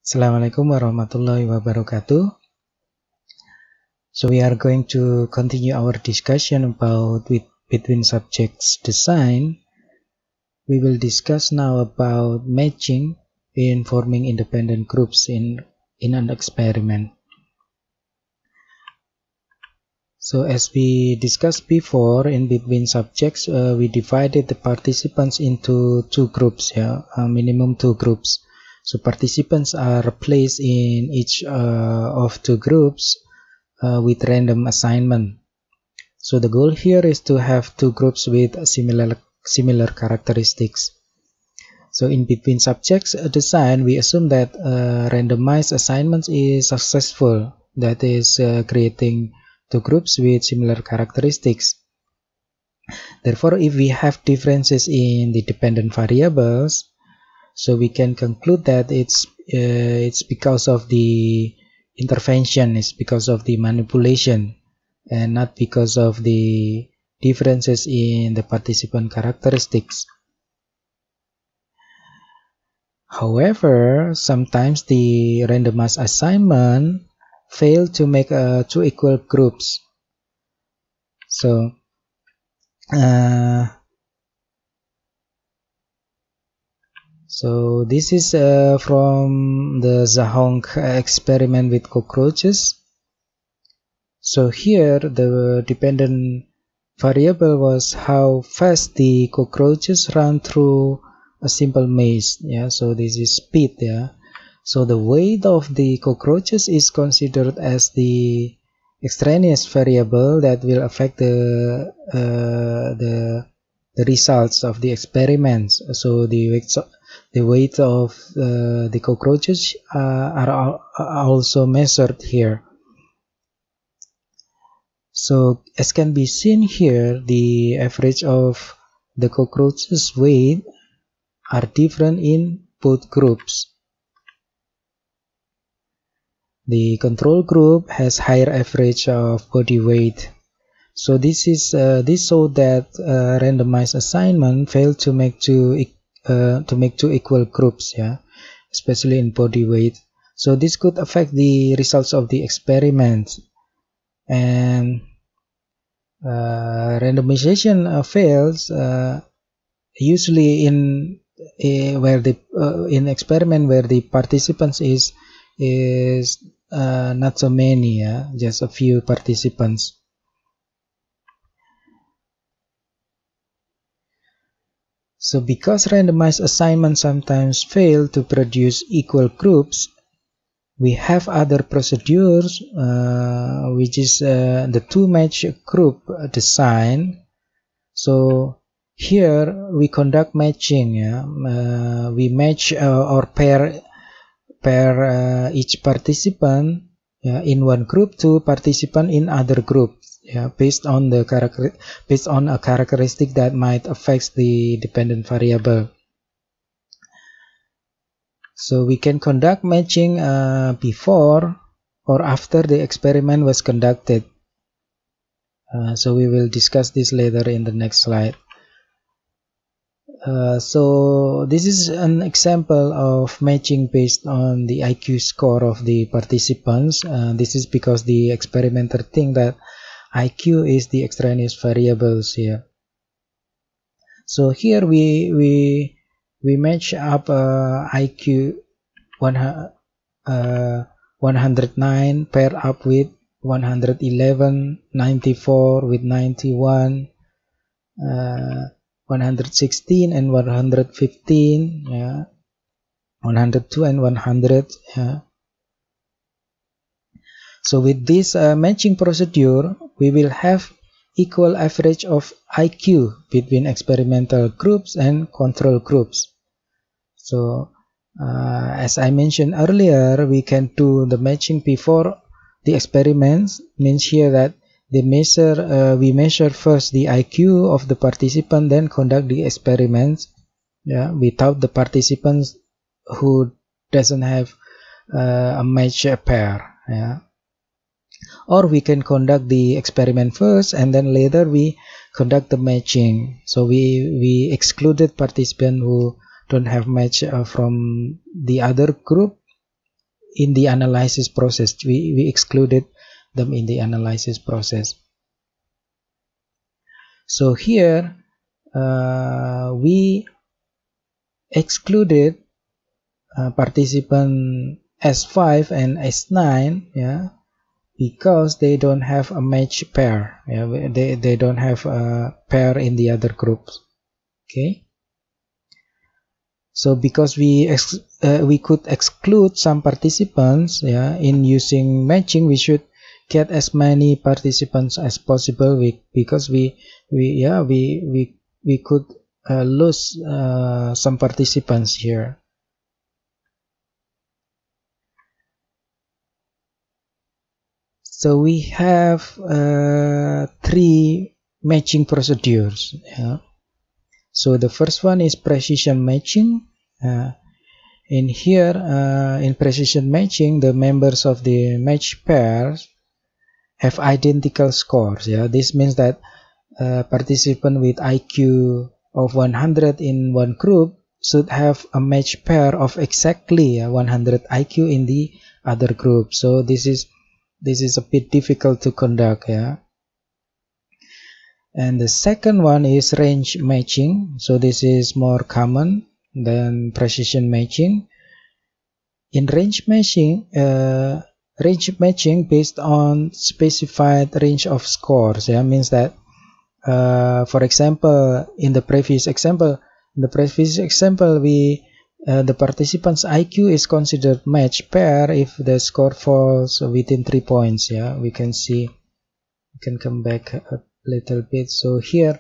Assalamualaikum warahmatullahi wabarakatuh. So we are going to continue our discussion about between subjects design. We will discuss now about matching in forming independent groups in an experiment. So as we discussed before, in between subjects, we divided the participants into two groups, minimum two groups. So participants are placed in each of two groups with random assignment. So the goal here is to have two groups with similar characteristics. So in between subjects design, we assume that randomized assignments is successful, that is creating two groups with similar characteristics. Therefore, if we have differences in the dependent variables, so we can conclude that it's because of the intervention, it's because of the manipulation, and not because of the differences in the participant characteristics. However, sometimes the randomized assignment fail to make two equal groups. So this is from the Zhang experiment with cockroaches. So here the dependent variable was how fast the cockroaches run through a simple maze. So this is speed. So the weight of the cockroaches is considered as the extraneous variable that will affect the results of the experiments. So the weight of the cockroaches are also measured here. So as can be seen here, the average of the cockroaches' weight are different in both groups. The control group has higher average of body weight. So this showed that randomized assignment failed to make two equal groups, especially in body weight. So this could affect the results of the experiment. And randomization fails usually in experiment where the participants is not so many, just a few participants. So because randomized assignments sometimes fail to produce equal groups, we have other procedures, which is the two-match group design. So here we conduct matching. We match or pair each participant in one group to participant in other group, based on a characteristic that might affect the dependent variable. So we can conduct matching before or after the experiment was conducted. So we will discuss this later in the next slide. So this is an example of matching based on the IQ score of the participants. This is because the experimenter think that IQ is the extraneous variables here. So here we match up IQ 109 paired up with 111, 94 with 91, 116 and 115, 102 and 100. So with this matching procedure, we will have equal average of IQ between experimental groups and control groups. So as I mentioned earlier, we can do the matching before the experiments. Means here that we measure first the IQ of the participant, then conduct the experiments without the participants who doesn't have a match pair. Or we can conduct the experiment first and then later we conduct the matching. So we excluded participants who don't have match from the other group, in the analysis process. We excluded them in the analysis process. So here we excluded participant S5 and S9, yeah, because they don't have a match pair. Yeah, they don't have a pair in the other groups. Okay. So because we could exclude some participants, yeah, in using matching, we should get as many participants as possible. Because we could lose some participants here. So we have 3 matching procedures. Yeah. So the first one is precision matching. In here, in precision matching, the members of the match pairs have identical scores. Yeah, this means that participant with IQ of 100 in one group should have a match pair of exactly 100 IQ in the other group. So this is a bit difficult to conduct. Yeah. And the second one is range matching. So this is more common than precision matching. In range matching based on specified range of scores. Yeah, means that for example, in the previous example, the participant's IQ is considered match pair if the score falls within 3 points. Yeah, we can see. We can come back a little bit. So here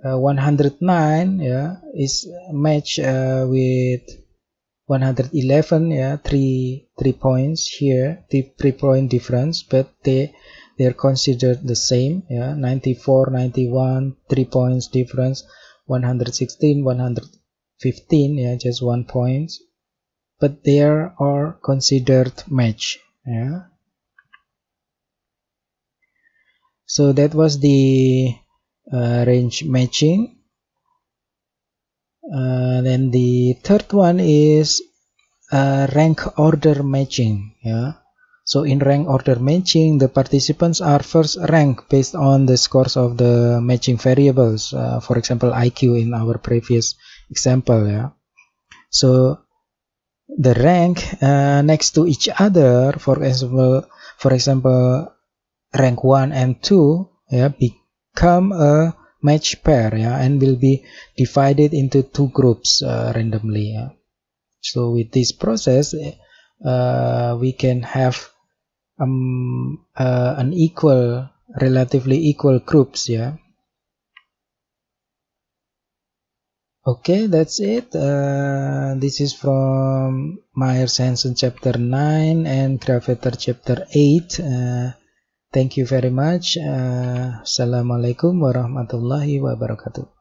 109, yeah, is matched with 111. Yeah, 3 points here, 3 point difference, but they're considered the same. Yeah, 94, 91, 3 points difference. 116, 115, yeah, just 1 point, but they are considered match. Yeah. So that was the range matching. Then the third one is rank order matching. Yeah. So in rank order matching, the participants are first ranked based on the scores of the matching variables. For example, IQ in our previous example. Yeah. So the rank next to each other, for example, rank 1 and 2, yeah, become a match pair, yeah, and will be divided into 2 groups randomly. Yeah. So with this process, we can have relatively equal groups. Yeah. Okay, that's it. This is from Myers-Hansen chapter 9 and Gravatar chapter 8. Thank you very much. Assalamualaikum warahmatullahi wabarakatuh.